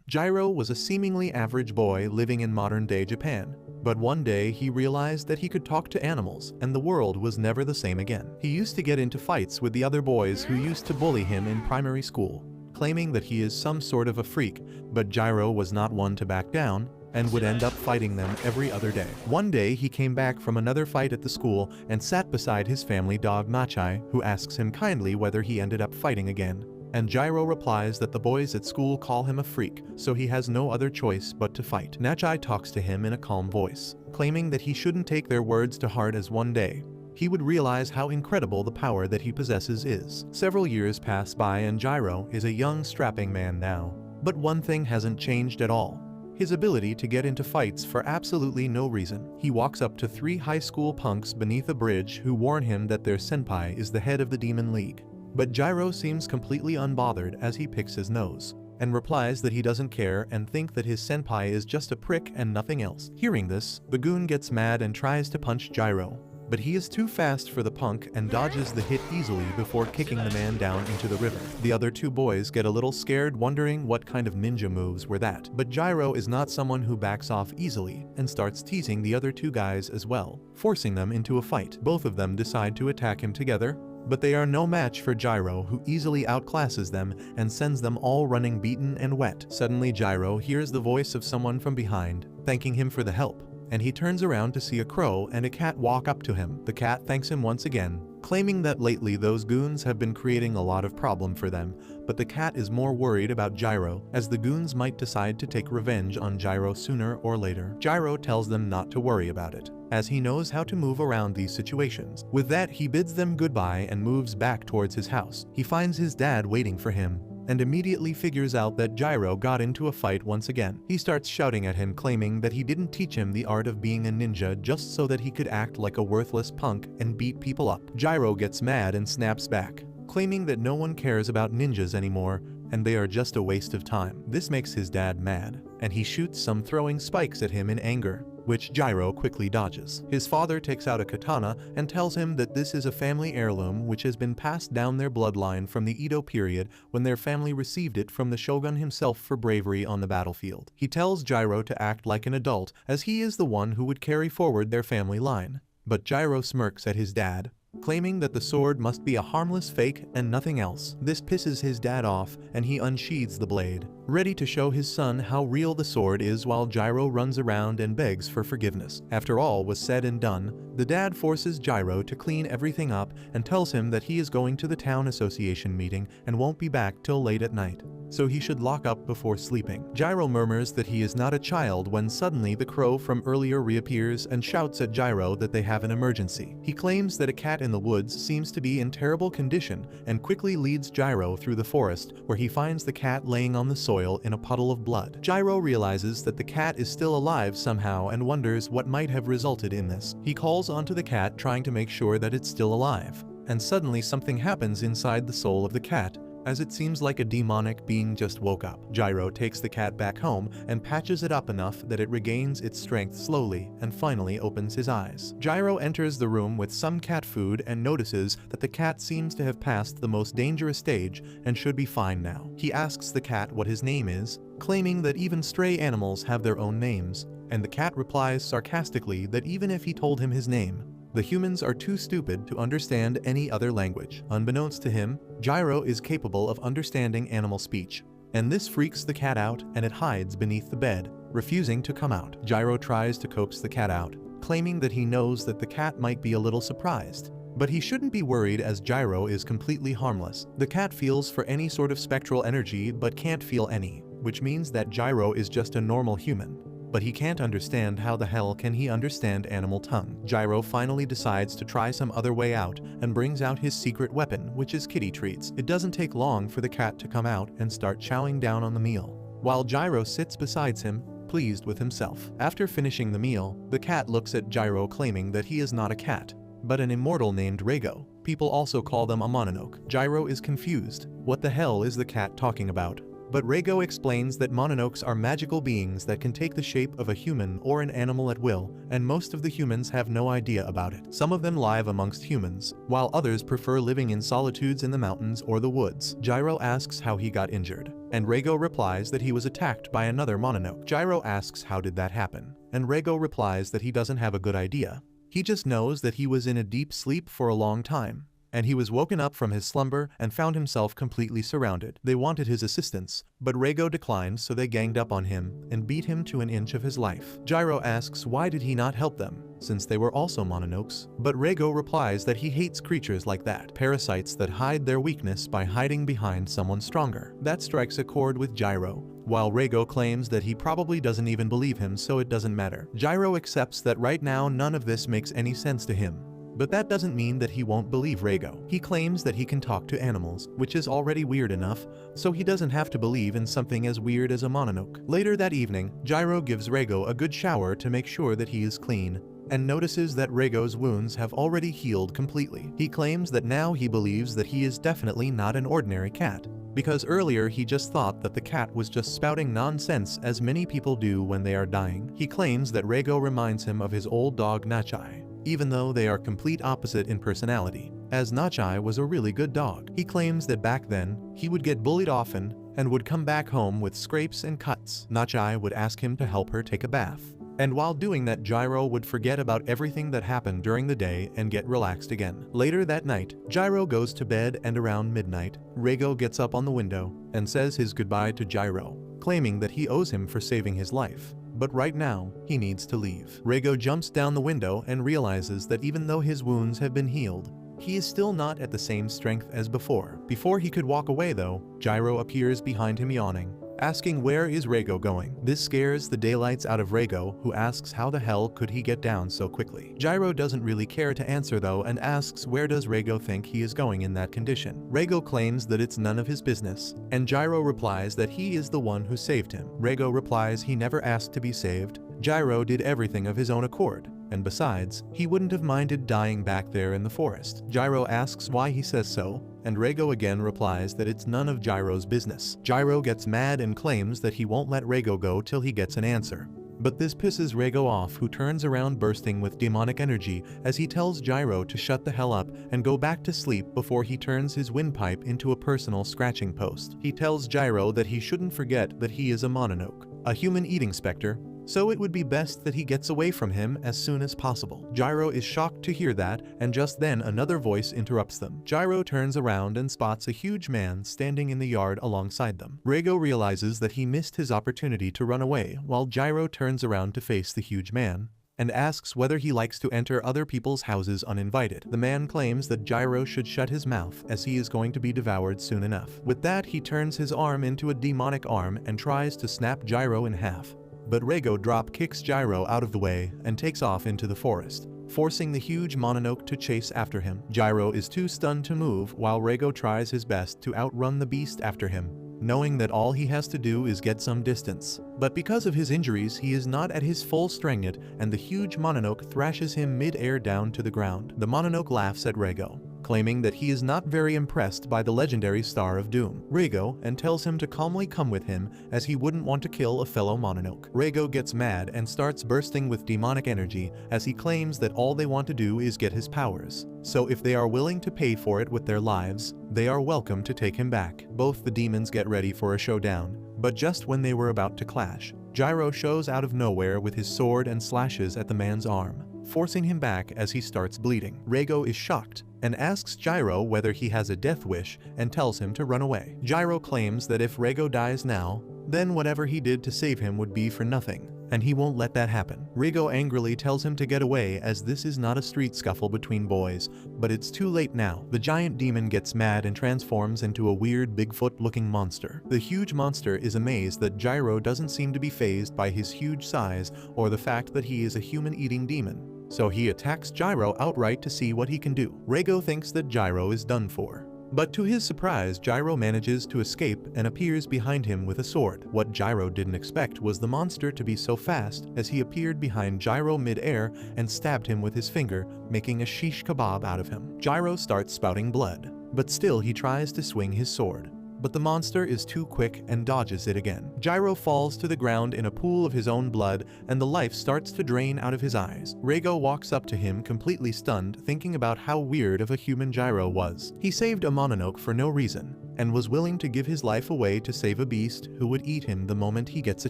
Jiro was a seemingly average boy living in modern-day Japan. But one day he realized that he could talk to animals, and the world was never the same again. He used to get into fights with the other boys who used to bully him in primary school, claiming that he is some sort of a freak, but Jiro was not one to back down, and would end up fighting them every other day. One day he came back from another fight at the school and sat beside his family dog Nachai, who asks him kindly whether he ended up fighting again. And Jiro replies that the boys at school call him a freak, so he has no other choice but to fight. Nachai talks to him in a calm voice, claiming that he shouldn't take their words to heart, as one day he would realize how incredible the power that he possesses is. Several years pass by and Jiro is a young strapping man now. But one thing hasn't changed at all: his ability to get into fights for absolutely no reason. He walks up to 3 high school punks beneath a bridge who warn him that their senpai is the head of the Demon League. But Jiro seems completely unbothered as he picks his nose, and replies that he doesn't care and think that his senpai is just a prick and nothing else. Hearing this, the goon gets mad and tries to punch Jiro, but he is too fast for the punk and dodges the hit easily before kicking the man down into the river. The other 2 boys get a little scared, wondering what kind of ninja moves were that. But Jiro is not someone who backs off easily and starts teasing the other 2 guys as well, forcing them into a fight. Both of them decide to attack him together, but they are no match for Jiro, who easily outclasses them and sends them all running beaten and wet. Suddenly Jiro hears the voice of someone from behind, thanking him for the help, and he turns around to see a crow and a cat walk up to him. The cat thanks him once again, claiming that lately those goons have been creating a lot of problem for them, but the cat is more worried about Jiro, as the goons might decide to take revenge on Jiro sooner or later. Jiro tells them not to worry about it, as he knows how to move around these situations. With that, he bids them goodbye and moves back towards his house. He finds his dad waiting for him, and immediately figures out that Jiro got into a fight once again. He starts shouting at him, claiming that he didn't teach him the art of being a ninja just so that he could act like a worthless punk and beat people up. Jiro gets mad and snaps back, claiming that no one cares about ninjas anymore and they are just a waste of time. This makes his dad mad, and he shoots some throwing spikes at him in anger, which Jiro quickly dodges. His father takes out a katana and tells him that this is a family heirloom which has been passed down their bloodline from the Edo period, when their family received it from the shogun himself for bravery on the battlefield. He tells Jiro to act like an adult, as he is the one who would carry forward their family line. But Jiro smirks at his dad, claiming that the sword must be a harmless fake and nothing else. This pisses his dad off, and he unsheathes the blade, ready to show his son how real the sword is, while Jiro runs around and begs for forgiveness. After all was said and done, the dad forces Jiro to clean everything up and tells him that he is going to the town association meeting and won't be back till late at night, so he should lock up before sleeping. Jiro murmurs that he is not a child when suddenly the crow from earlier reappears and shouts at Jiro that they have an emergency. He claims that a cat in the woods seems to be in terrible condition and quickly leads Jiro through the forest, where he finds the cat laying on the soil in a puddle of blood. Jiro realizes that the cat is still alive somehow and wonders what might have resulted in this. He calls onto the cat, trying to make sure that it's still alive, and suddenly something happens inside the soul of the cat, as it seems like a demonic being just woke up. Jiro takes the cat back home and patches it up enough that it regains its strength slowly and finally opens his eyes. Jiro enters the room with some cat food and notices that the cat seems to have passed the most dangerous stage and should be fine now. He asks the cat what his name is, claiming that even stray animals have their own names, and the cat replies sarcastically that even if he told him his name, the humans are too stupid to understand any other language. Unbeknownst to him, Jiro is capable of understanding animal speech, and this freaks the cat out, and it hides beneath the bed, refusing to come out. Jiro tries to coax the cat out, claiming that he knows that the cat might be a little surprised, but he shouldn't be worried as Jiro is completely harmless. The cat feels for any sort of spectral energy but can't feel any, which means that Jiro is just a normal human. But he can't understand how the hell can he understand animal tongue. Jiro finally decides to try some other way out and brings out his secret weapon, which is kitty treats. It doesn't take long for the cat to come out and start chowing down on the meal, while Jiro sits beside him, pleased with himself. After finishing the meal, the cat looks at Jiro, claiming that he is not a cat, but an immortal named Reigo. People also call them a mononoke. Jiro is confused. What the hell is the cat talking about? But Reigo explains that Mononokes are magical beings that can take the shape of a human or an animal at will, and most of the humans have no idea about it. Some of them live amongst humans, while others prefer living in solitudes in the mountains or the woods. Jiro asks how he got injured, and Reigo replies that he was attacked by another Mononoke. Jiro asks how did that happen, and Reigo replies that he doesn't have a good idea. He just knows that he was in a deep sleep for a long time, and he was woken up from his slumber and found himself completely surrounded. They wanted his assistance, but Reigo declined, so they ganged up on him and beat him to an inch of his life. Jiro asks why did he not help them, since they were also Mononokes, but Reigo replies that he hates creatures like that, parasites that hide their weakness by hiding behind someone stronger. That strikes a chord with Jiro, while Reigo claims that he probably doesn't even believe him, so it doesn't matter. Jiro accepts that right now none of this makes any sense to him. But that doesn't mean that he won't believe Reigo. He claims that he can talk to animals, which is already weird enough, so he doesn't have to believe in something as weird as a Mononoke. Later that evening, Jiro gives Reigo a good shower to make sure that he is clean, and notices that Reigo's wounds have already healed completely. He claims that now he believes that he is definitely not an ordinary cat, because earlier he just thought that the cat was just spouting nonsense as many people do when they are dying. He claims that Reigo reminds him of his old dog Nachai, even though they are complete opposite in personality, as Nachai was a really good dog. He claims that back then, he would get bullied often and would come back home with scrapes and cuts. Nachai would ask him to help her take a bath, and while doing that, Jiro would forget about everything that happened during the day and get relaxed again. Later that night, Jiro goes to bed, and around midnight, Reigo gets up on the window and says his goodbye to Jiro, claiming that he owes him for saving his life. But right now, he needs to leave. Reigo jumps down the window and realizes that even though his wounds have been healed, he is still not at the same strength as before. Before he could walk away though, Jiro appears behind him yawning, asking where is Reigo going. This scares the daylights out of Reigo, who asks how the hell could he get down so quickly. Jiro doesn't really care to answer though, and asks where does Reigo think he is going in that condition. Reigo claims that it's none of his business, and Jiro replies that he is the one who saved him. Reigo replies he never asked to be saved. Jiro did everything of his own accord, and besides, he wouldn't have minded dying back there in the forest. Jiro asks why he says so, and Reigo again replies that it's none of Jiro's business. Jiro gets mad and claims that he won't let Reigo go till he gets an answer. But this pisses Reigo off, who turns around bursting with demonic energy as he tells Jiro to shut the hell up and go back to sleep before he turns his windpipe into a personal scratching post. He tells Jiro that he shouldn't forget that he is a Mononoke, a human-eating specter, so it would be best that he gets away from him as soon as possible. Jiro is shocked to hear that, and just then another voice interrupts them. Jiro turns around and spots a huge man standing in the yard alongside them. Reigo realizes that he missed his opportunity to run away, while Jiro turns around to face the huge man and asks whether he likes to enter other people's houses uninvited. The man claims that Jiro should shut his mouth as he is going to be devoured soon enough. With that, he turns his arm into a demonic arm and tries to snap Jiro in half. But Reigo drop kicks Jiro out of the way and takes off into the forest, forcing the huge Mononoke to chase after him. Jiro is too stunned to move, while Reigo tries his best to outrun the beast after him, knowing that all he has to do is get some distance. But because of his injuries, he is not at his full strength yet, and the huge Mononoke thrashes him mid-air down to the ground. The Mononoke laughs at Reigo, claiming that he is not very impressed by the legendary Star of Doom, Reigo, and tells him to calmly come with him as he wouldn't want to kill a fellow Mononoke. Reigo gets mad and starts bursting with demonic energy as he claims that all they want to do is get his powers, so if they are willing to pay for it with their lives, they are welcome to take him back. Both the demons get ready for a showdown, but just when they were about to clash, Jiro shows out of nowhere with his sword and slashes at the man's arm, forcing him back as he starts bleeding. Reigo is shocked and asks Jiro whether he has a death wish and tells him to run away. Jiro claims that if Reigo dies now, then whatever he did to save him would be for nothing, and he won't let that happen. Reigo angrily tells him to get away as this is not a street scuffle between boys, but it's too late now. The giant demon gets mad and transforms into a weird Bigfoot-looking monster. The huge monster is amazed that Jiro doesn't seem to be fazed by his huge size or the fact that he is a human-eating demon, so he attacks Jiro outright to see what he can do. Reigo thinks that Jiro is done for, but to his surprise, Jiro manages to escape and appears behind him with a sword. What Jiro didn't expect was the monster to be so fast, as he appeared behind Jiro mid-air and stabbed him with his finger, making a shish kebab out of him. Jiro starts spouting blood, but still he tries to swing his sword, but the monster is too quick and dodges it again. Jiro falls to the ground in a pool of his own blood, and the life starts to drain out of his eyes. Reigo walks up to him completely stunned, thinking about how weird of a human Jiro was. He saved a Mononoke for no reason, and was willing to give his life away to save a beast who would eat him the moment he gets a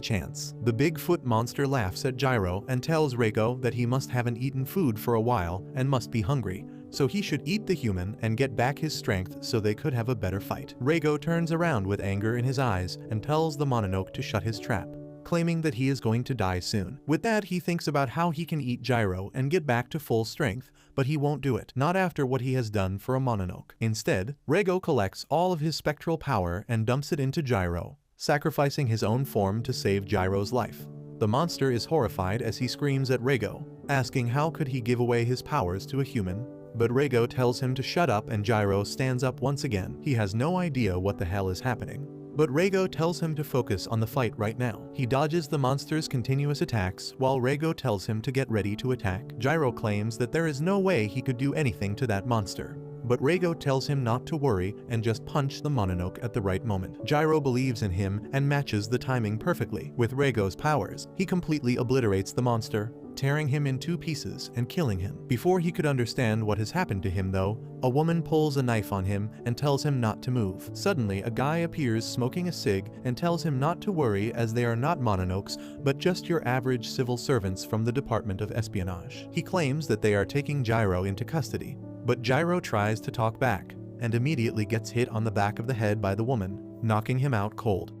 chance. The Bigfoot monster laughs at Jiro and tells Reigo that he must haven't eaten food for a while and must be hungry, so he should eat the human and get back his strength so they could have a better fight. Reigo turns around with anger in his eyes and tells the Mononoke to shut his trap, claiming that he is going to die soon. With that, he thinks about how he can eat Jiro and get back to full strength, but he won't do it, not after what he has done for a Mononoke. Instead, Reigo collects all of his spectral power and dumps it into Jiro, sacrificing his own form to save Jiro's life. The monster is horrified as he screams at Reigo, asking how could he give away his powers to a human. But Reigo tells him to shut up and Jiro stands up once again. He has no idea what the hell is happening. But Reigo tells him to focus on the fight right now. He dodges the monster's continuous attacks while Reigo tells him to get ready to attack. Jiro claims that there is no way he could do anything to that monster. But Reigo tells him not to worry and just punch the Mononoke at the right moment. Jiro believes in him and matches the timing perfectly. With Reigo's powers, he completely obliterates the monster, tearing him in 2 pieces and killing him. Before he could understand what has happened to him though, a woman pulls a knife on him and tells him not to move. Suddenly, a guy appears smoking a cig and tells him not to worry as they are not Mononokes, but just your average civil servants from the Department of Espionage. He claims that they are taking Jiro into custody, but Jiro tries to talk back and immediately gets hit on the back of the head by the woman, knocking him out cold.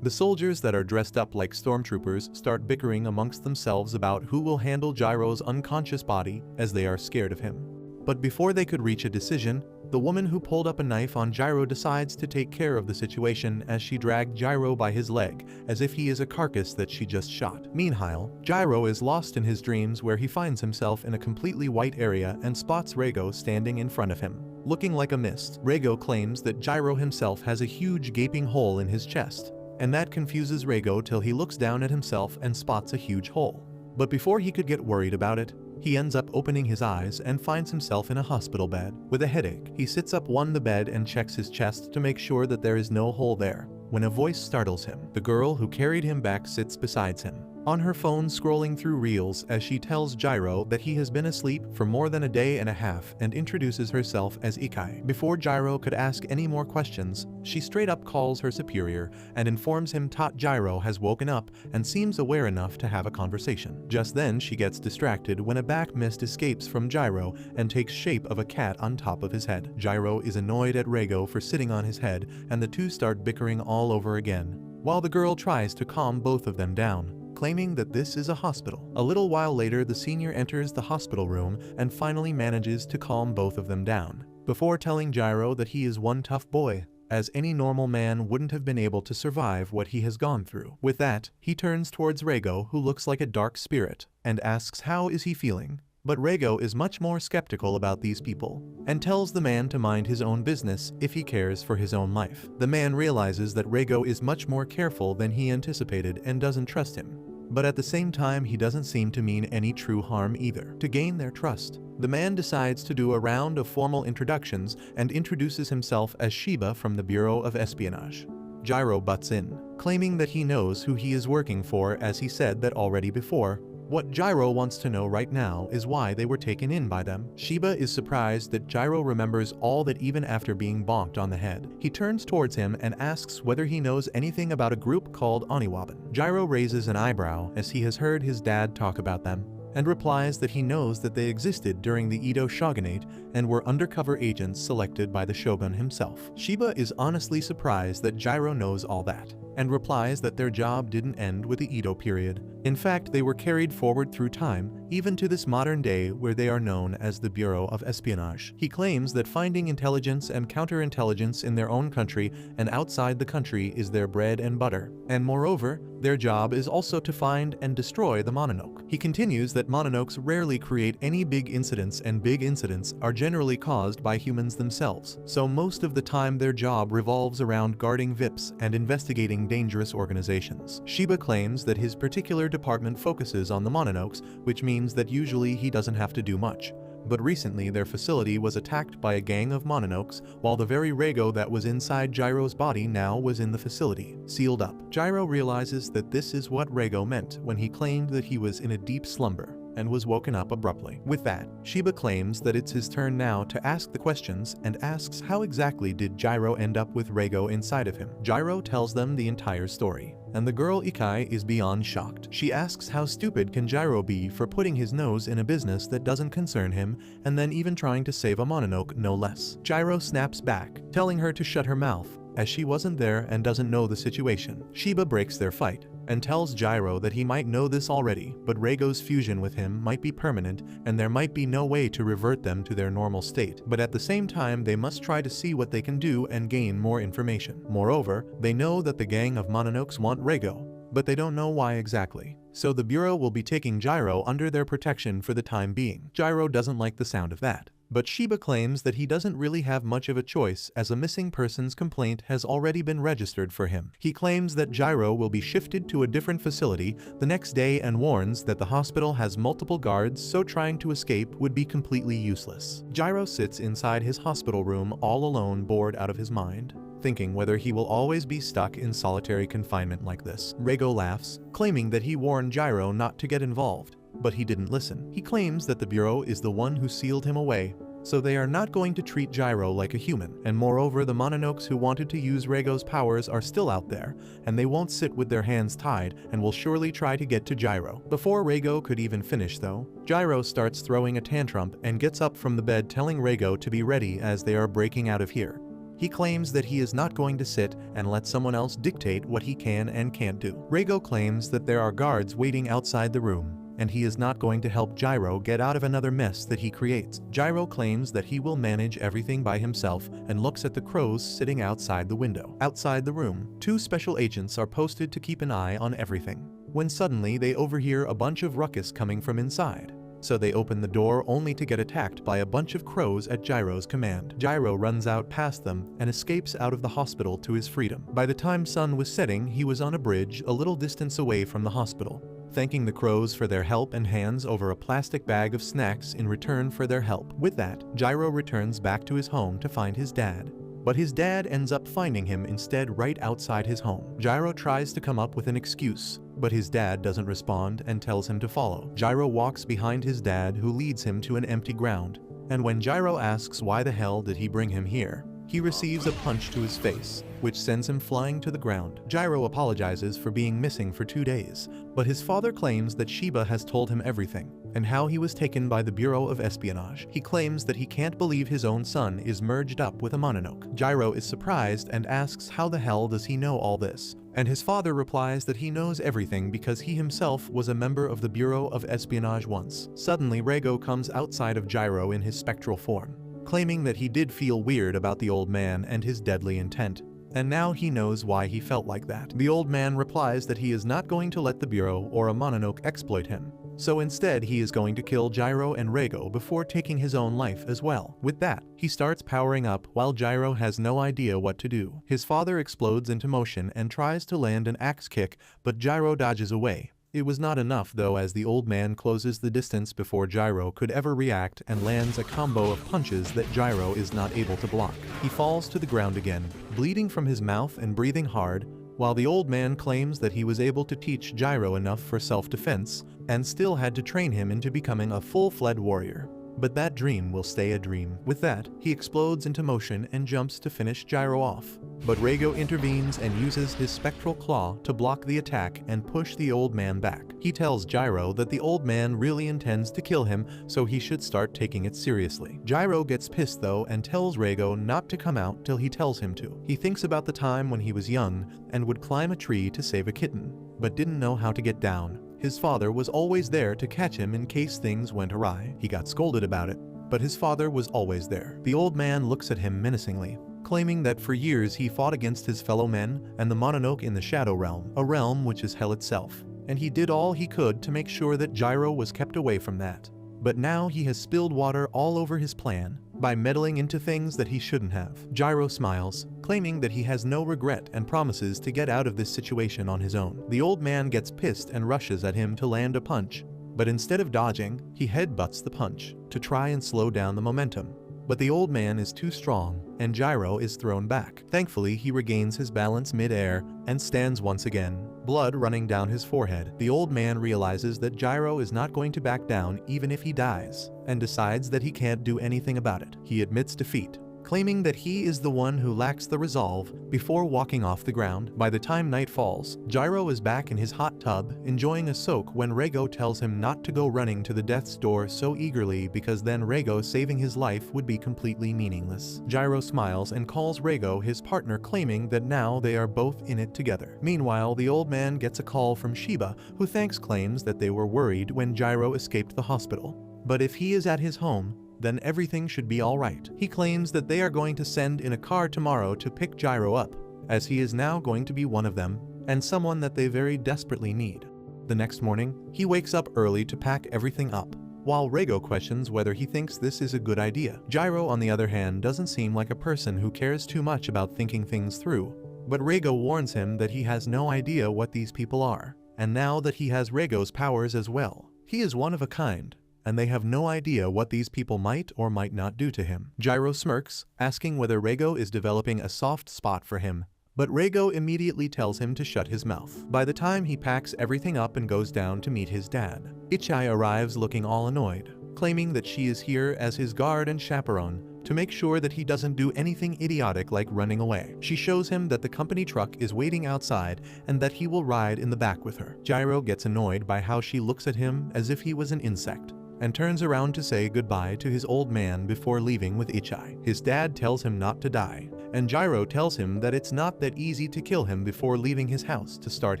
The soldiers that are dressed up like stormtroopers start bickering amongst themselves about who will handle Jiro's unconscious body as they are scared of him. But before they could reach a decision, the woman who pulled up a knife on Jiro decides to take care of the situation as she dragged Jiro by his leg, as if he is a carcass that she just shot. Meanwhile, Jiro is lost in his dreams where he finds himself in a completely white area and spots Reigo standing in front of him, looking like a mist. Reigo claims that Jiro himself has a huge gaping hole in his chest, and that confuses Reigo till he looks down at himself and spots a huge hole. But before he could get worried about it, he ends up opening his eyes and finds himself in a hospital bed with a headache. He sits up on the bed and checks his chest to make sure that there is no hole there, when a voice startles him. The girl who carried him back sits beside him, on her phone scrolling through reels as she tells Jiro that he has been asleep for more than a day and a half and introduces herself as Ikai. Before Jiro could ask any more questions, she straight up calls her superior and informs him Jiro has woken up and seems aware enough to have a conversation. Just then she gets distracted when a back mist escapes from Jiro and takes shape of a cat on top of his head. Jiro is annoyed at Reigo for sitting on his head and the two start bickering all over again, while the girl tries to calm both of them down, claiming that this is a hospital. A little while later, the senior enters the hospital room and finally manages to calm both of them down, before telling Jiro that he is one tough boy, as any normal man wouldn't have been able to survive what he has gone through. With that, he turns towards Reigo, who looks like a dark spirit, and asks how is he feeling. But Reigo is much more skeptical about these people, and tells the man to mind his own business if he cares for his own life. The man realizes that Reigo is much more careful than he anticipated and doesn't trust him. But at the same time, he doesn't seem to mean any true harm either. To gain their trust, the man decides to do a round of formal introductions and introduces himself as Shiba from the Bureau of Espionage. Jiro butts in, claiming that he knows who he is working for, as he said that already before. What Jiro wants to know right now is why they were taken in by them. Shiba is surprised that Jiro remembers all that even after being bonked on the head. He turns towards him and asks whether he knows anything about a group called Oniwaban. Jiro raises an eyebrow as he has heard his dad talk about them, and replies that he knows that they existed during the Edo shogunate and were undercover agents selected by the shogun himself. Shiba is honestly surprised that Jiro knows all that, and replies that their job didn't end with the Edo period. In fact, they were carried forward through time, even to this modern day where they are known as the Bureau of Espionage. He claims that finding intelligence and counterintelligence in their own country and outside the country is their bread and butter, and moreover, their job is also to find and destroy the Mononoke. He continues that Mononokes rarely create any big incidents, and big incidents are generally caused by humans themselves, so most of the time their job revolves around guarding VIPs and investigating dangerous organizations. Shiba claims that his particular department focuses on the Mononokes, which means that usually he doesn't have to do much, but recently their facility was attacked by a gang of Mononokes, while the very Rego that was inside Jiro's body now was in the facility, sealed up. Jiro realizes that this is what Rego meant when he claimed that he was in a deep slumber and was woken up abruptly. With that, Shiba claims that it's his turn now to ask the questions and asks how exactly did Jiro end up with Rego inside of him. Jiro tells them the entire story, and the girl Ikai is beyond shocked. She asks how stupid can Jiro be for putting his nose in a business that doesn't concern him, and then even trying to save a Mononoke no less. Jiro snaps back, telling her to shut her mouth, as she wasn't there and doesn't know the situation. Shiba breaks their fight and tells Jiro that he might know this already, but Rego's fusion with him might be permanent and there might be no way to revert them to their normal state, but at the same time they must try to see what they can do and gain more information. Moreover, they know that the gang of Mononokes want Rego, but they don't know why exactly. So the Bureau will be taking Jiro under their protection for the time being. Jiro doesn't like the sound of that, but Shiba claims that he doesn't really have much of a choice as a missing persons complaint has already been registered for him. He claims that Jiro will be shifted to a different facility the next day and warns that the hospital has multiple guards, so trying to escape would be completely useless. Jiro sits inside his hospital room all alone, bored out of his mind, thinking whether he will always be stuck in solitary confinement like this. Rego laughs, claiming that he warned Jiro not to get involved, but he didn't listen. He claims that the Bureau is the one who sealed him away, so they are not going to treat Jiro like a human, and moreover the Mononokes who wanted to use Rego's powers are still out there, and they won't sit with their hands tied and will surely try to get to Jiro. Before Rego could even finish though, Jiro starts throwing a tantrum and gets up from the bed telling Rego to be ready as they are breaking out of here. He claims that he is not going to sit and let someone else dictate what he can and can't do. Rego claims that there are guards waiting outside the room, and he is not going to help Jiro get out of another mess that he creates. Jiro claims that he will manage everything by himself and looks at the crows sitting outside the window. Outside the room, 2 special agents are posted to keep an eye on everything, when suddenly they overhear a bunch of ruckus coming from inside. So they open the door only to get attacked by a bunch of crows at Jiro's command. Jiro runs out past them and escapes out of the hospital to his freedom. By the time sun was setting, he was on a bridge a little distance away from the hospital, thanking the crows for their help and hands over a plastic bag of snacks in return for their help. With that, Jiro returns back to his home to find his dad, but his dad ends up finding him instead right outside his home. Jiro tries to come up with an excuse, but his dad doesn't respond and tells him to follow. Jiro walks behind his dad, who leads him to an empty ground, and when Jiro asks why the hell did he bring him here, he receives a punch to his face, which sends him flying to the ground. Jiro apologizes for being missing for 2 days, but his father claims that Shiba has told him everything, and how he was taken by the Bureau of Espionage. He claims that he can't believe his own son is merged up with a Mononoke. Jiro is surprised and asks how the hell does he know all this, and his father replies that he knows everything because he himself was a member of the Bureau of Espionage once. Suddenly Rego comes outside of Jiro in his spectral form, claiming that he did feel weird about the old man and his deadly intent, and now he knows why he felt like that. The old man replies that he is not going to let the Bureau or a Mononoke exploit him, so instead he is going to kill Jiro and Rego before taking his own life as well. With that, he starts powering up while Jiro has no idea what to do. His father explodes into motion and tries to land an axe kick, but Jiro dodges away. It was not enough though, as the old man closes the distance before Jiro could ever react and lands a combo of punches that Jiro is not able to block. He falls to the ground again, bleeding from his mouth and breathing hard, while the old man claims that he was able to teach Jiro enough for self-defense and still had to train him into becoming a full-fledged warrior. But that dream will stay a dream. With that, he explodes into motion and jumps to finish Jiro off. But Rego intervenes and uses his spectral claw to block the attack and push the old man back. He tells Jiro that the old man really intends to kill him, so he should start taking it seriously. Jiro gets pissed though and tells Rego not to come out till he tells him to. He thinks about the time when he was young and would climb a tree to save a kitten, but didn't know how to get down. His father was always there to catch him in case things went awry. He got scolded about it, but his father was always there. The old man looks at him menacingly, claiming that for years he fought against his fellow men and the Mononoke in the Shadow Realm, a realm which is hell itself, and he did all he could to make sure that Jiro was kept away from that. But now he has spilled water all over his plan by meddling into things that he shouldn't have. Jiro smiles, claiming that he has no regret and promises to get out of this situation on his own. The old man gets pissed and rushes at him to land a punch, but instead of dodging, he headbutts the punch to try and slow down the momentum. But the old man is too strong, and Jiro is thrown back. Thankfully, he regains his balance mid-air and stands once again, blood running down his forehead. The old man realizes that Jiro is not going to back down even if he dies, and decides that he can't do anything about it. He admits defeat, claiming that he is the one who lacks the resolve, before walking off the ground. By the time night falls, Jiro is back in his hot tub, enjoying a soak when Reigo tells him not to go running to the death's door so eagerly because then Reigo saving his life would be completely meaningless. Jiro smiles and calls Reigo his partner, claiming that now they are both in it together. Meanwhile, the old man gets a call from Shiba, who claims that they were worried when Jiro escaped the hospital. But if he is at his home, then everything should be alright. He claims that they are going to send in a car tomorrow to pick Jiro up, as he is now going to be one of them, and someone that they very desperately need. The next morning, he wakes up early to pack everything up, while Reigo questions whether he thinks this is a good idea. Jiro, on the other hand, doesn't seem like a person who cares too much about thinking things through, but Reigo warns him that he has no idea what these people are, and now that he has Reigo's powers as well, he is one of a kind, and they have no idea what these people might or might not do to him. Jiro smirks, asking whether Reigo is developing a soft spot for him, but Reigo immediately tells him to shut his mouth. By the time he packs everything up and goes down to meet his dad, Ichai arrives looking all annoyed, claiming that she is here as his guard and chaperone to make sure that he doesn't do anything idiotic like running away. She shows him that the company truck is waiting outside and that he will ride in the back with her. Jiro gets annoyed by how she looks at him as if he was an insect, and turns around to say goodbye to his old man before leaving with Ichai. His dad tells him not to die, and Jiro tells him that it's not that easy to kill him before leaving his house to start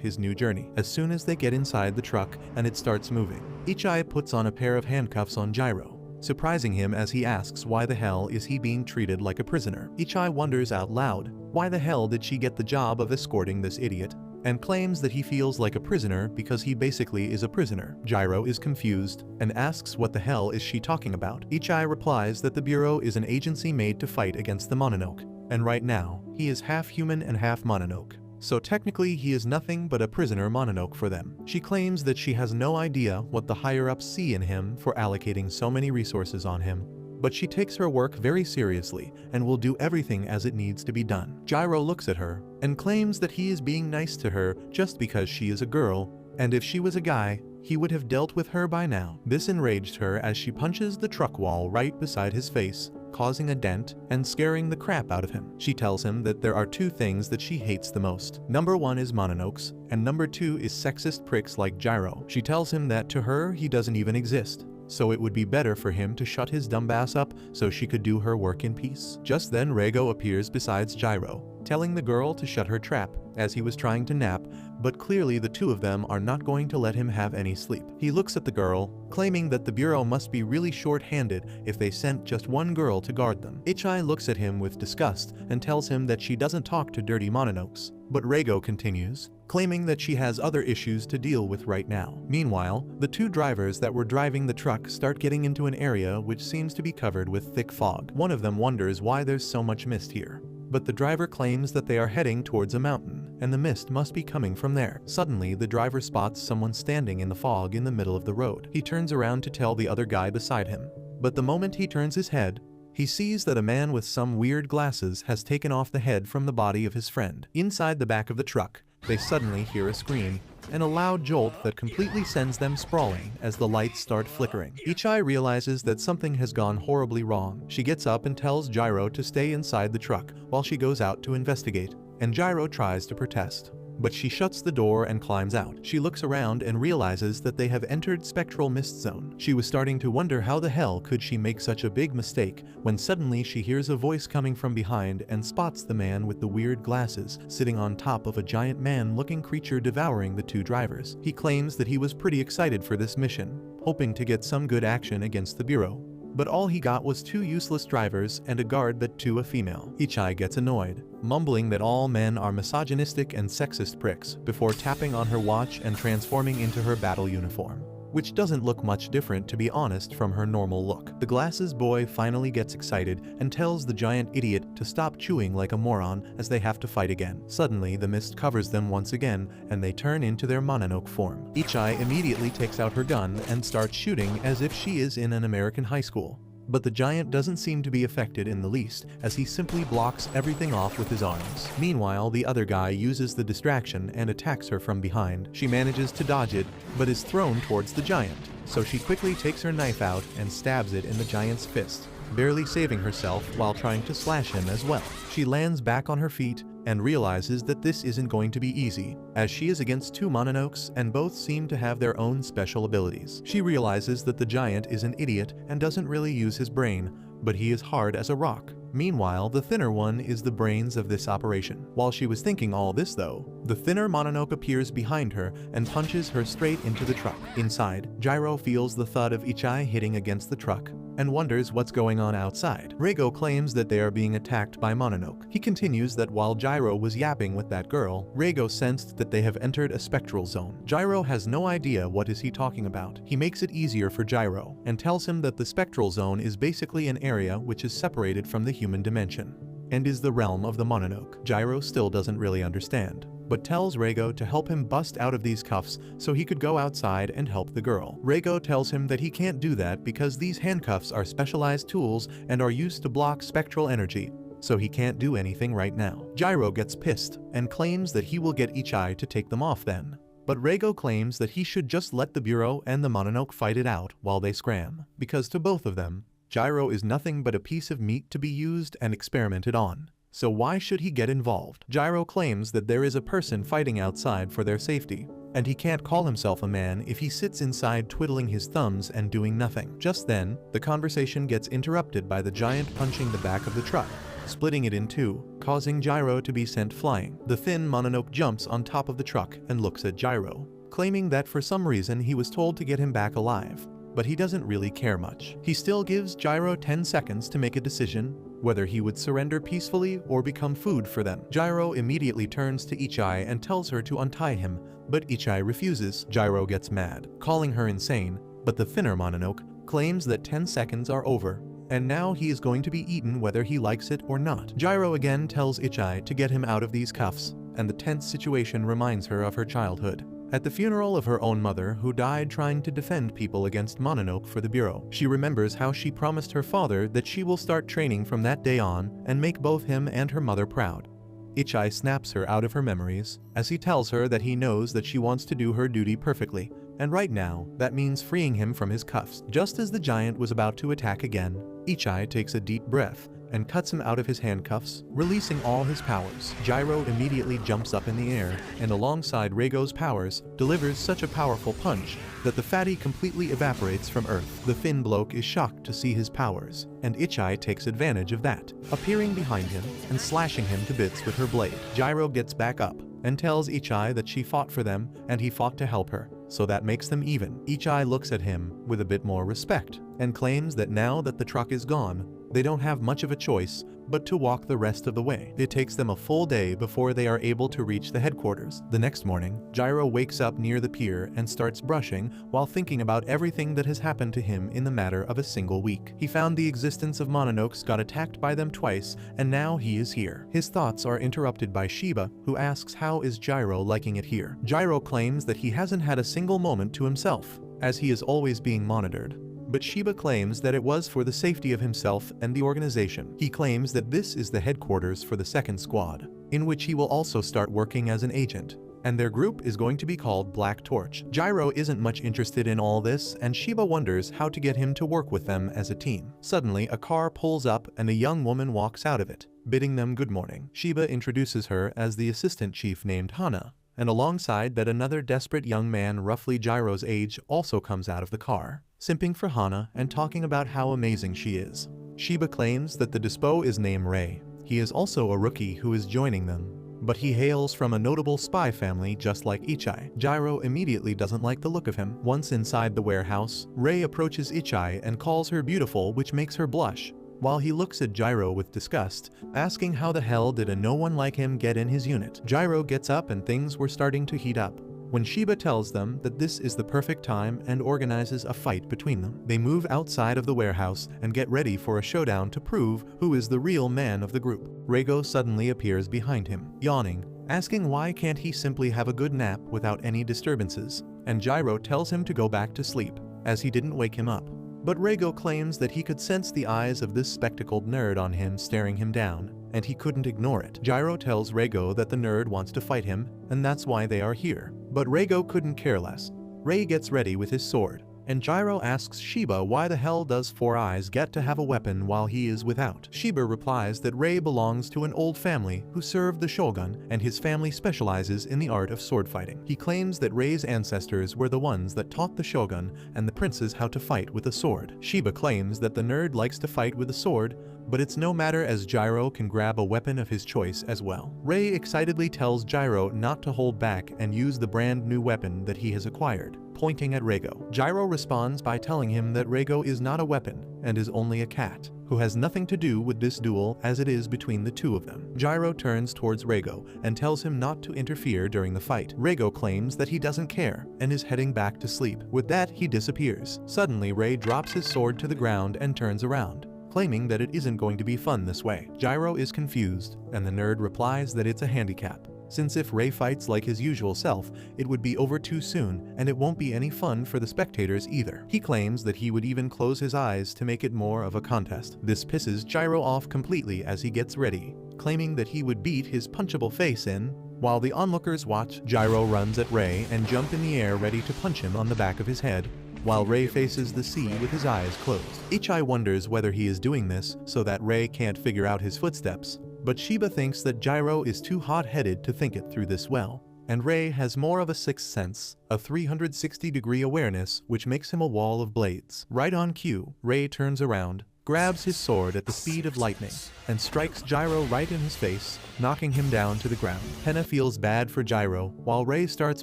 his new journey. As soon as they get inside the truck and it starts moving, Ichai puts on a pair of handcuffs on Jiro, surprising him as he asks why the hell is he being treated like a prisoner. Ichai wonders out loud, why the hell did she get the job of escorting this idiot, and claims that he feels like a prisoner because he basically is a prisoner. Jiro is confused and asks what the hell is she talking about. Ichai replies that the Bureau is an agency made to fight against the Mononoke, and right now, he is half human and half Mononoke, so technically he is nothing but a prisoner Mononoke for them. She claims that she has no idea what the higher-ups see in him for allocating so many resources on him, but she takes her work very seriously and will do everything as it needs to be done. Jiro looks at her and claims that he is being nice to her just because she is a girl, and if she was a guy, he would have dealt with her by now. This enraged her as she punches the truck wall right beside his face, causing a dent and scaring the crap out of him. She tells him that there are two things that she hates the most. Number one is Mononokes, and number two is sexist pricks like Jiro. She tells him that to her he doesn't even exist, so it would be better for him to shut his dumb ass up so she could do her work in peace. Just then Reigo appears besides Jiro, telling the girl to shut her trap, as he was trying to nap, but clearly the two of them are not going to let him have any sleep. He looks at the girl, claiming that the Bureau must be really short-handed if they sent just one girl to guard them. Ichai looks at him with disgust and tells him that she doesn't talk to dirty Mononokes, but Reigo continues, claiming that she has other issues to deal with right now. Meanwhile, the two drivers that were driving the truck start getting into an area which seems to be covered with thick fog. One of them wonders why there's so much mist here, but the driver claims that they are heading towards a mountain, and the mist must be coming from there. Suddenly, the driver spots someone standing in the fog in the middle of the road. He turns around to tell the other guy beside him, but the moment he turns his head, he sees that a man with some weird glasses has taken off the head from the body of his friend. Inside the back of the truck, they suddenly hear a scream and a loud jolt that completely sends them sprawling as the lights start flickering. Ichai realizes that something has gone horribly wrong. She gets up and tells Jiro to stay inside the truck while she goes out to investigate, and Jiro tries to protest, but she shuts the door and climbs out. She looks around and realizes that they have entered Spectral Mist Zone. She was starting to wonder how the hell could she make such a big mistake when suddenly she hears a voice coming from behind and spots the man with the weird glasses sitting on top of a giant man-looking creature devouring the two drivers. He claims that he was pretty excited for this mission, hoping to get some good action against the Bureau, but all he got was two useless drivers and a guard that to a female. Ichai gets annoyed, mumbling that all men are misogynistic and sexist pricks before tapping on her watch and transforming into her battle uniform. which doesn't look much different to be honest from her normal look. The glasses boy finally gets excited and tells the giant idiot to stop chewing like a moron as they have to fight again. Suddenly, the mist covers them once again and they turn into their Mononoke form. Ichai immediately takes out her gun and starts shooting as if she is in an American high school. But the giant doesn't seem to be affected in the least, as he simply blocks everything off with his arms. Meanwhile, the other guy uses the distraction and attacks her from behind. She manages to dodge it, but is thrown towards the giant, so she quickly takes her knife out and stabs it in the giant's fist, barely saving herself while trying to slash him as well. She lands back on her feet and realizes that this isn't going to be easy, as she is against two Mononokes and both seem to have their own special abilities. She realizes that the giant is an idiot and doesn't really use his brain, but he is hard as a rock. Meanwhile, the thinner one is the brains of this operation. While she was thinking all this though, the thinner Mononoke appears behind her and punches her straight into the truck. Inside, Jiro feels the thud of Ichai hitting against the truck and wonders what's going on outside. Reigo claims that they are being attacked by Mononoke. He continues that while Jiro was yapping with that girl, Reigo sensed that they have entered a spectral zone. Jiro has no idea what is he talking about. He makes it easier for Jiro and tells him that the spectral zone is basically an area which is separated from the human dimension and is the realm of the Mononoke. Jiro still doesn't really understand, but tells Reigo to help him bust out of these cuffs so he could go outside and help the girl. Reigo tells him that he can't do that because these handcuffs are specialized tools and are used to block spectral energy, so he can't do anything right now. Jiro gets pissed and claims that he will get Ichai to take them off then. But Reigo claims that he should just let the Bureau and the Mononoke fight it out while they scram, because to both of them, Jiro is nothing but a piece of meat to be used and experimented on. So why should he get involved? Jiro claims that there is a person fighting outside for their safety, and he can't call himself a man if he sits inside twiddling his thumbs and doing nothing. Just then, the conversation gets interrupted by the giant punching the back of the truck, splitting it in two, causing Jiro to be sent flying. The thin Mononoke jumps on top of the truck and looks at Jiro, claiming that for some reason he was told to get him back alive, but he doesn't really care much. He still gives Jiro 10 seconds to make a decision, whether he would surrender peacefully or become food for them. Jiro immediately turns to Ichai and tells her to untie him, but Ichai refuses. Jiro gets mad, calling her insane, but the thinner Mononoke claims that 10 seconds are over, and now he is going to be eaten whether he likes it or not. Jiro again tells Ichai to get him out of these cuffs, and the tense situation reminds her of her childhood. At the funeral of her own mother, who died trying to defend people against Mononoke for the Bureau, she remembers how she promised her father that she will start training from that day on and make both him and her mother proud. Ichai snaps her out of her memories, as he tells her that he knows that she wants to do her duty perfectly, and right now, that means freeing him from his cuffs. Just as the giant was about to attack again, Ichai takes a deep breath and cuts him out of his handcuffs, releasing all his powers. Jiro immediately jumps up in the air, and alongside Reigo's powers, delivers such a powerful punch that the fatty completely evaporates from Earth. The thin bloke is shocked to see his powers, and Ichai takes advantage of that, appearing behind him and slashing him to bits with her blade. Jiro gets back up and tells Ichai that she fought for them and he fought to help her, so that makes them even. Ichai looks at him with a bit more respect and claims that now that the truck is gone, they don't have much of a choice but to walk the rest of the way. It takes them a full day before they are able to reach the headquarters. The next morning, Jiro wakes up near the pier and starts brushing while thinking about everything that has happened to him in the matter of a single week. He found the existence of Mononokes, got attacked by them twice, and now he is here. His thoughts are interrupted by Shiba, who asks how is Jiro liking it here. Jiro claims that he hasn't had a single moment to himself, as he is always being monitored. But Shiba claims that it was for the safety of himself and the organization. He claims that this is the headquarters for the second squad, in which he will also start working as an agent, and their group is going to be called Black Torch. Jiro isn't much interested in all this, and Shiba wonders how to get him to work with them as a team. Suddenly, a car pulls up and a young woman walks out of it, bidding them good morning. Shiba introduces her as the assistant chief named Hana, and alongside that another desperate young man roughly Jiro's age also comes out of the car, simping for Hana and talking about how amazing she is. Shiba claims that the dispo is named Ray. He is also a rookie who is joining them, but he hails from a notable spy family just like Ichai. Jiro immediately doesn't like the look of him. Once inside the warehouse, Ray approaches Ichai and calls her beautiful, which makes her blush, while he looks at Jiro with disgust, asking how the hell did a no one like him get in his unit. Jiro gets up and things were starting to heat up, when Shiba tells them that this is the perfect time and organizes a fight between them. They move outside of the warehouse and get ready for a showdown to prove who is the real man of the group. Reigo suddenly appears behind him, yawning, asking why can't he simply have a good nap without any disturbances, and Jiro tells him to go back to sleep, as he didn't wake him up. But Reigo claims that he could sense the eyes of this spectacled nerd on him staring him down, and he couldn't ignore it. Jiro tells Reigo that the nerd wants to fight him, and that's why they are here. But Reigo couldn't care less. Rei gets ready with his sword, and Jiro asks Shiba why the hell does Four Eyes get to have a weapon while he is without. Shiba replies that Rei belongs to an old family who served the shogun, and his family specializes in the art of sword fighting. He claims that Rei's ancestors were the ones that taught the shogun and the princes how to fight with a sword. Shiba claims that the nerd likes to fight with a sword, but it's no matter as Jiro can grab a weapon of his choice as well. Rei excitedly tells Jiro not to hold back and use the brand new weapon that he has acquired, pointing at Reigo. Jiro responds by telling him that Reigo is not a weapon and is only a cat, who has nothing to do with this duel as it is between the two of them. Jiro turns towards Reigo and tells him not to interfere during the fight. Reigo claims that he doesn't care and is heading back to sleep. With that, he disappears. Suddenly, Rei drops his sword to the ground and turns around, claiming that it isn't going to be fun this way. Jiro is confused, and the nerd replies that it's a handicap, since if Rei fights like his usual self, it would be over too soon and it won't be any fun for the spectators either. He claims that he would even close his eyes to make it more of a contest. This pisses Jiro off completely as he gets ready, claiming that he would beat his punchable face in. While the onlookers watch, Jiro runs at Rei and jumps in the air ready to punch him on the back of his head, while Rei faces the sea with his eyes closed. Ichai wonders whether he is doing this so that Rei can't figure out his footsteps, but Shiba thinks that Jiro is too hot-headed to think it through this well, and Rei has more of a sixth sense, a 360-degree awareness which makes him a wall of blades. Right on cue, Rei turns around, grabs his sword at the speed of lightning, and strikes Jiro right in his face, knocking him down to the ground. Hena feels bad for Jiro, while Rei starts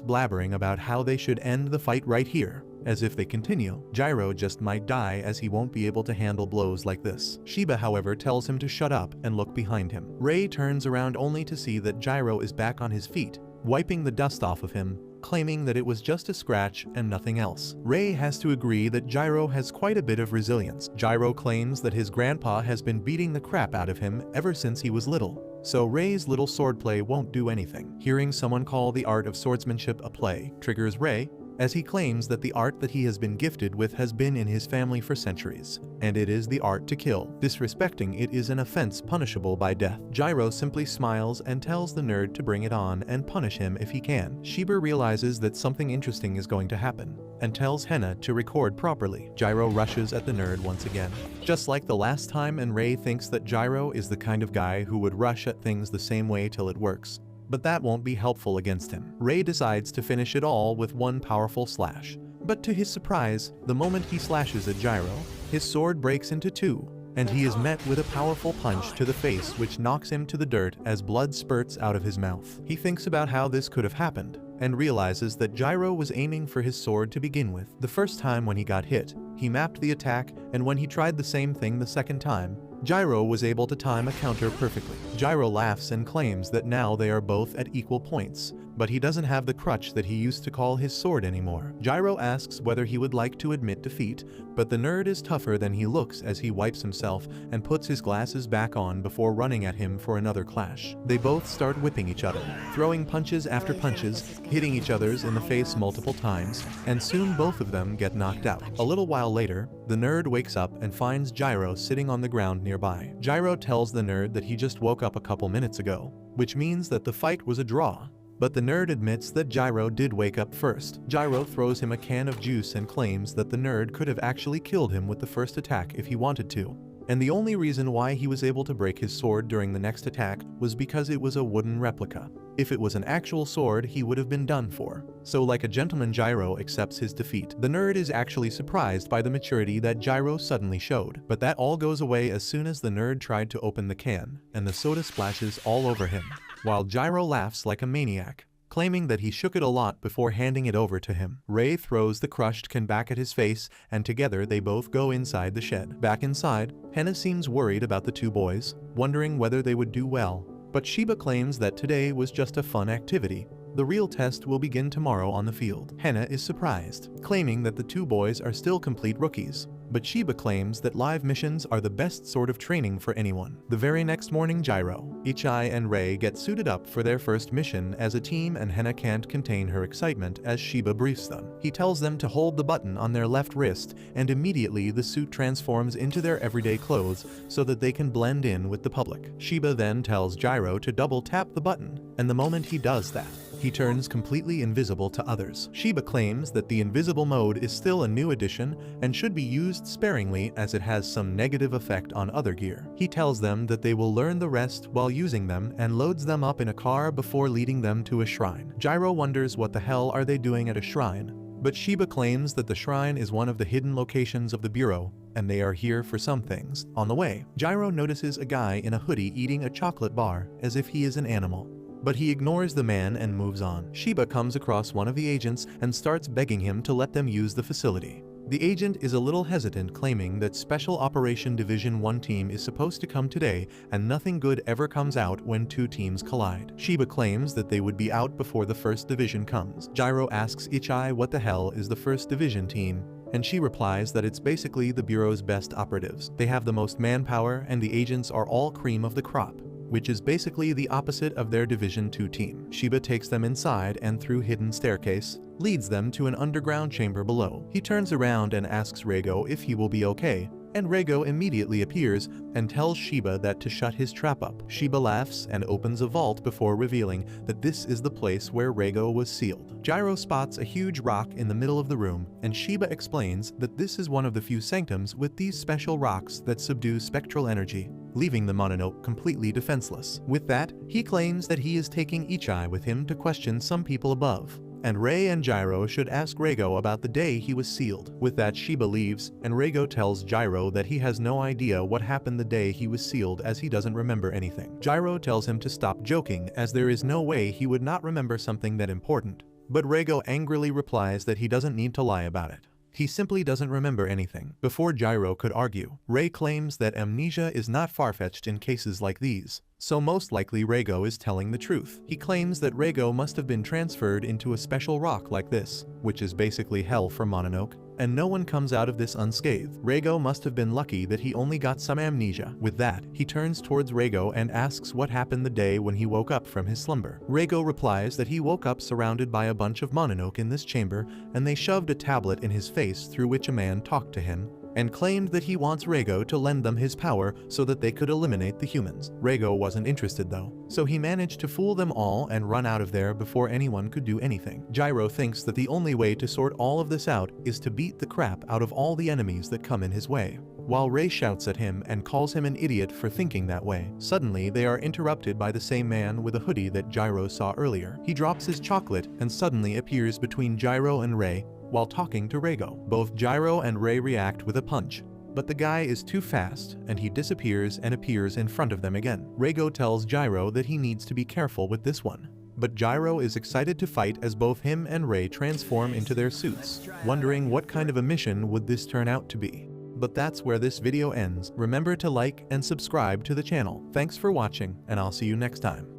blabbering about how they should end the fight right here, as if they continue, Jiro just might die as he won't be able to handle blows like this. Shiba, however, tells him to shut up and look behind him. Rei turns around only to see that Jiro is back on his feet, wiping the dust off of him, claiming that it was just a scratch and nothing else. Rei has to agree that Jiro has quite a bit of resilience. Jiro claims that his grandpa has been beating the crap out of him ever since he was little, so Rei's little swordplay won't do anything. Hearing someone call the art of swordsmanship a play triggers Rei, as he claims that the art that he has been gifted with has been in his family for centuries, and it is the art to kill. Disrespecting it is an offense punishable by death. Jiro simply smiles and tells the nerd to bring it on and punish him if he can. Shiba realizes that something interesting is going to happen, and tells Hena to record properly. Jiro rushes at the nerd once again, just like the last time, and Rei thinks that Jiro is the kind of guy who would rush at things the same way till it works. But that won't be helpful against him. Rei decides to finish it all with one powerful slash. But to his surprise, the moment he slashes at Jiro, his sword breaks into two, and he is met with a powerful punch to the face which knocks him to the dirt as blood spurts out of his mouth. He thinks about how this could have happened, and realizes that Jiro was aiming for his sword to begin with. The first time when he got hit, he mapped the attack, and when he tried the same thing the second time, Jiro was able to time a counter perfectly. Jiro laughs and claims that now they are both at equal points, but he doesn't have the crutch that he used to call his sword anymore. Jiro asks whether he would like to admit defeat, but the nerd is tougher than he looks as he wipes himself and puts his glasses back on before running at him for another clash. They both start whipping each other, throwing punches after punches, hitting each other's in the face multiple times, and soon both of them get knocked out. A little while later, the nerd wakes up and finds Jiro sitting on the ground nearby. Jiro tells the nerd that he just woke up a couple minutes ago, which means that the fight was a draw. But the nerd admits that Jiro did wake up first. Jiro throws him a can of juice and claims that the nerd could have actually killed him with the first attack if he wanted to. And the only reason why he was able to break his sword during the next attack was because it was a wooden replica. If it was an actual sword, he would have been done for. So like a gentleman, Jiro accepts his defeat. The nerd is actually surprised by the maturity that Jiro suddenly showed, but that all goes away as soon as the nerd tried to open the can, and the soda splashes all over him, while Jiro laughs like a maniac, claiming that he shook it a lot before handing it over to him. Rei throws the crushed can back at his face, and together they both go inside the shed. Back inside, Hena seems worried about the two boys, wondering whether they would do well, but Shiba claims that today was just a fun activity. The real test will begin tomorrow on the field. Hena is surprised, claiming that the two boys are still complete rookies. But Shiba claims that live missions are the best sort of training for anyone. The very next morning, Jiro, Ichai and Rei get suited up for their first mission as a team, and Hena can't contain her excitement as Shiba briefs them. He tells them to hold the button on their left wrist, and immediately the suit transforms into their everyday clothes so that they can blend in with the public. Shiba then tells Jiro to double tap the button, and the moment he does that, he turns completely invisible to others. Shiba claims that the invisible mode is still a new addition and should be used sparingly as it has some negative effect on other gear. He tells them that they will learn the rest while using them and loads them up in a car before leading them to a shrine. Jiro wonders what the hell are they doing at a shrine, but Shiba claims that the shrine is one of the hidden locations of the Bureau, and they are here for some things. On the way, Jiro notices a guy in a hoodie eating a chocolate bar as if he is an animal. But he ignores the man and moves on. Shiba comes across one of the agents and starts begging him to let them use the facility. The agent is a little hesitant, claiming that Special Operation Division 1 team is supposed to come today and nothing good ever comes out when two teams collide. Shiba claims that they would be out before the first division comes. Jiro asks Ichai what the hell is the first division team, and she replies that it's basically the Bureau's best operatives. They have the most manpower and the agents are all cream of the crop, which is basically the opposite of their Division 2 team. Shiba takes them inside and through hidden staircase, leads them to an underground chamber below. He turns around and asks Rego if he will be okay, and Rego immediately appears and tells Shiba that to shut his trap up. Shiba laughs and opens a vault before revealing that this is the place where Rego was sealed. Jiro spots a huge rock in the middle of the room, and Shiba explains that this is one of the few sanctums with these special rocks that subdue spectral energy, leaving the Mononoke completely defenseless. With that, he claims that he is taking Ichai with him to question some people above, and Rei and Jiro should ask Rego about the day he was sealed. With that, Shiba leaves, and Rego tells Jiro that he has no idea what happened the day he was sealed as he doesn't remember anything. Jiro tells him to stop joking as there is no way he would not remember something that important, but Rego angrily replies that he doesn't need to lie about it. He simply doesn't remember anything. Before Jiro could argue, Rei claims that amnesia is not far-fetched in cases like these, so most likely Rego is telling the truth. He claims that Rego must have been transferred into a special rock like this, which is basically hell for Mononoke, and no one comes out of this unscathed. Rego must have been lucky that he only got some amnesia. With that, he turns towards Rego and asks what happened the day when he woke up from his slumber. Rego replies that he woke up surrounded by a bunch of Mononoke in this chamber, and they shoved a tablet in his face through which a man talked to him, and claimed that he wants Rego to lend them his power so that they could eliminate the humans. Rego wasn't interested though, so he managed to fool them all and run out of there before anyone could do anything. Jiro thinks that the only way to sort all of this out is to beat the crap out of all the enemies that come in his way. While Rei shouts at him and calls him an idiot for thinking that way, suddenly they are interrupted by the same man with a hoodie that Jiro saw earlier. He drops his chocolate and suddenly appears between Jiro and Rei while talking to Rego. Both Jiro and Rei react with a punch, but the guy is too fast and he disappears and appears in front of them again. Rego tells Jiro that he needs to be careful with this one, but Jiro is excited to fight as both him and Rei transform into their suits, wondering what kind of a mission would this turn out to be. But that's where this video ends. Remember to like and subscribe to the channel. Thanks for watching, and I'll see you next time.